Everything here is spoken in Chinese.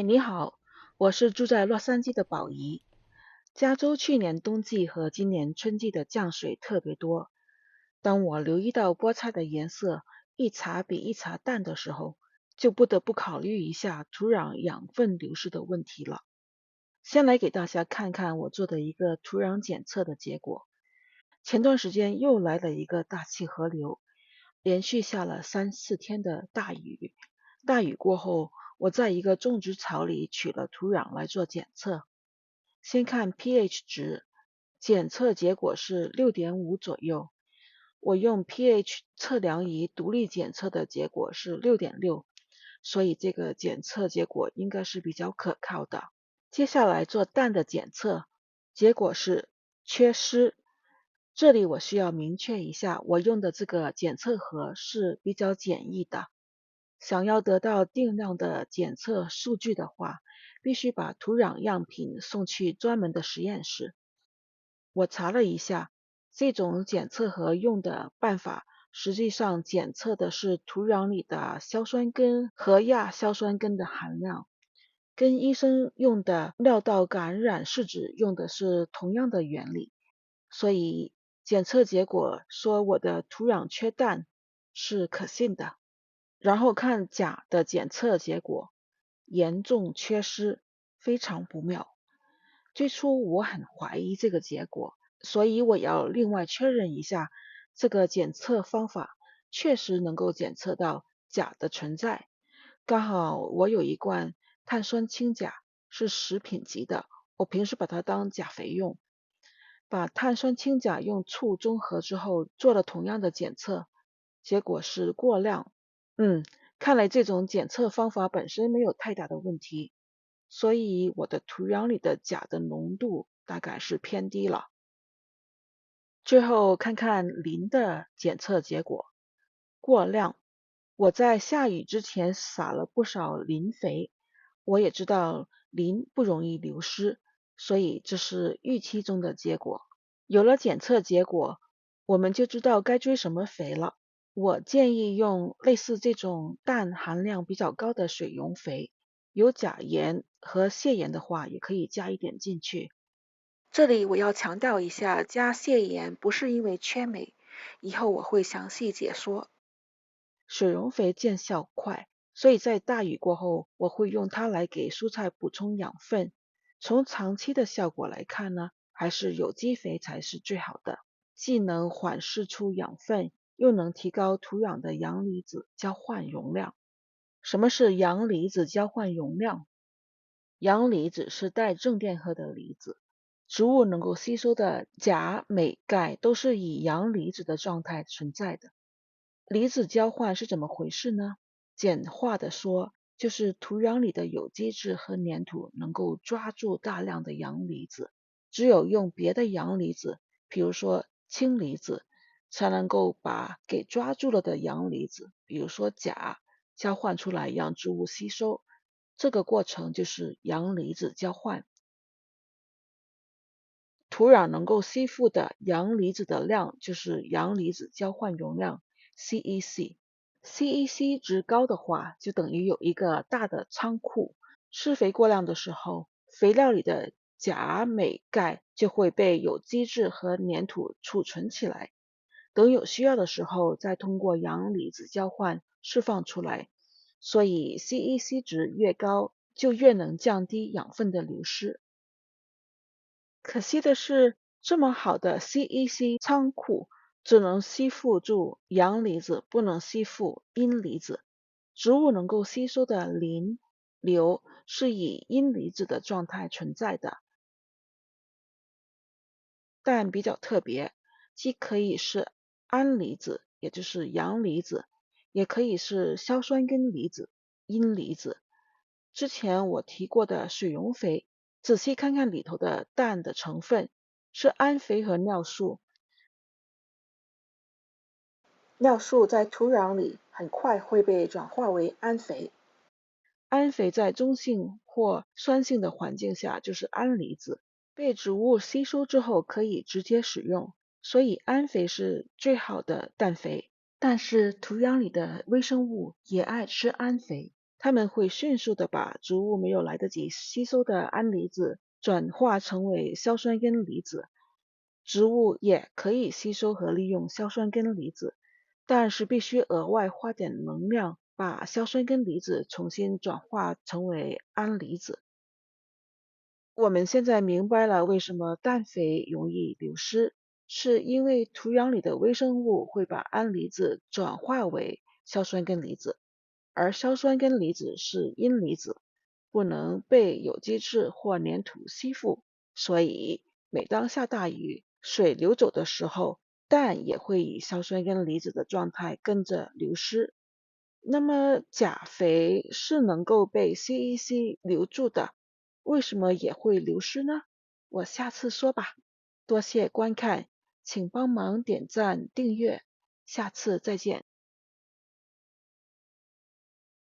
嗨，你好，我是住在洛杉矶的宝仪。加州去年冬季和今年春季的降水特别多。当我留意到菠菜的颜色一茬比一茬淡的时候，就不得不考虑一下土壤养分流失的问题了。先来给大家看看我做的一个土壤检测的结果。前段时间又来了一个大气河流，连续下了3、4天的大雨。大雨过后，我在一个种植槽里取了土壤来做检测。先看 pH 值，检测结果是6.5左右。我用 pH 测量仪独立检测的结果是6.6，所以这个检测结果应该是比较可靠的。接下来做氮的检测，结果是缺失。这里我需要明确一下，我用的这个检测盒是比较简易的。想要得到定量的检测数据的话，必须把土壤样品送去专门的实验室。我查了一下，这种检测盒用的办法，实际上检测的是土壤里的硝酸根和亚硝酸根的含量，跟医生用的尿道感染试纸用的是同样的原理。所以检测结果说我的土壤缺氮是可信的。然后看钾的检测结果，严重缺失，非常不妙。最初我很怀疑这个结果，所以我要另外确认一下，这个检测方法确实能够检测到钾的存在。刚好我有一罐碳酸氢钾，是食品级的，我平时把它当钾肥用。把碳酸氢钾用醋中和之后，做了同样的检测，结果是过量。看来这种检测方法本身没有太大的问题，所以我的土壤里的钾的浓度大概是偏低了。最后看看磷的检测结果，过量。我在下雨之前撒了不少磷肥，我也知道磷不容易流失，所以这是预期中的结果。有了检测结果，我们就知道该追什么肥了。我建议用类似这种氮含量比较高的水溶肥，有钾盐和泻盐的话，也可以加一点进去。这里我要强调一下，加泻盐不是因为缺镁，以后我会详细解说。水溶肥见效快，所以在大雨过后，我会用它来给蔬菜补充养分。从长期的效果来看呢，还是有机肥才是最好的，既能缓释出养分，又能提高土壤的阳离子交换容量。什么是阳离子交换容量？阳离子是带正电荷的离子，植物能够吸收的钾、镁、钙都是以阳离子的状态存在的。离子交换是怎么回事呢？简化的说，就是土壤里的有机质和粘土能够抓住大量的阳离子，只有用别的阳离子，比如说氢离子，才能够把给抓住了的阳离子，比如说钾，交换出来让植物吸收。这个过程就是阳离子交换。土壤能够吸附的阳离子的量就是阳离子交换容量 CEC。CEC 值高的话，就等于有一个大的仓库。施肥过量的时候，肥料里的钾、镁、钙就会被有机质和粘土储存起来，等有需要的时候再通过阳离子交换释放出来。所以 CEC 值越高，就越能降低养分的流失。可惜的是，这么好的 CEC 仓库只能吸附住阳离子，不能吸附阴离子。植物能够吸收的磷、硫是以阴离子的状态存在的，但比较特别，既可以是氨离子，也就是阳离子，也可以是硝酸根离子，阴离子。之前我提过的水溶肥，仔细看看里头的氮的成分，是氨肥和尿素。尿素在土壤里很快会被转化为氨肥，氨肥在中性或酸性的环境下就是氨离子，被植物吸收之后可以直接使用，所以氨肥是最好的氮肥。但是土壤里的微生物也爱吃氨肥，它们会迅速的把植物没有来得及吸收的氨离子转化成为硝酸根离子。植物也可以吸收和利用硝酸根离子，但是必须额外花点能量把硝酸根离子重新转化成为氨离子。我们现在明白了为什么氮肥容易流失，是因为土壤里的微生物会把氨离子转化为硝酸根离子，而硝酸根离子是阴离子，不能被有机质或粘土吸附，所以每当下大雨，水流走的时候，氮也会以硝酸根离子的状态跟着流失。那么钾肥是能够被吸一吸留住的，为什么也会流失呢？我下次说吧。多谢观看，请帮忙点赞订阅，下次再见。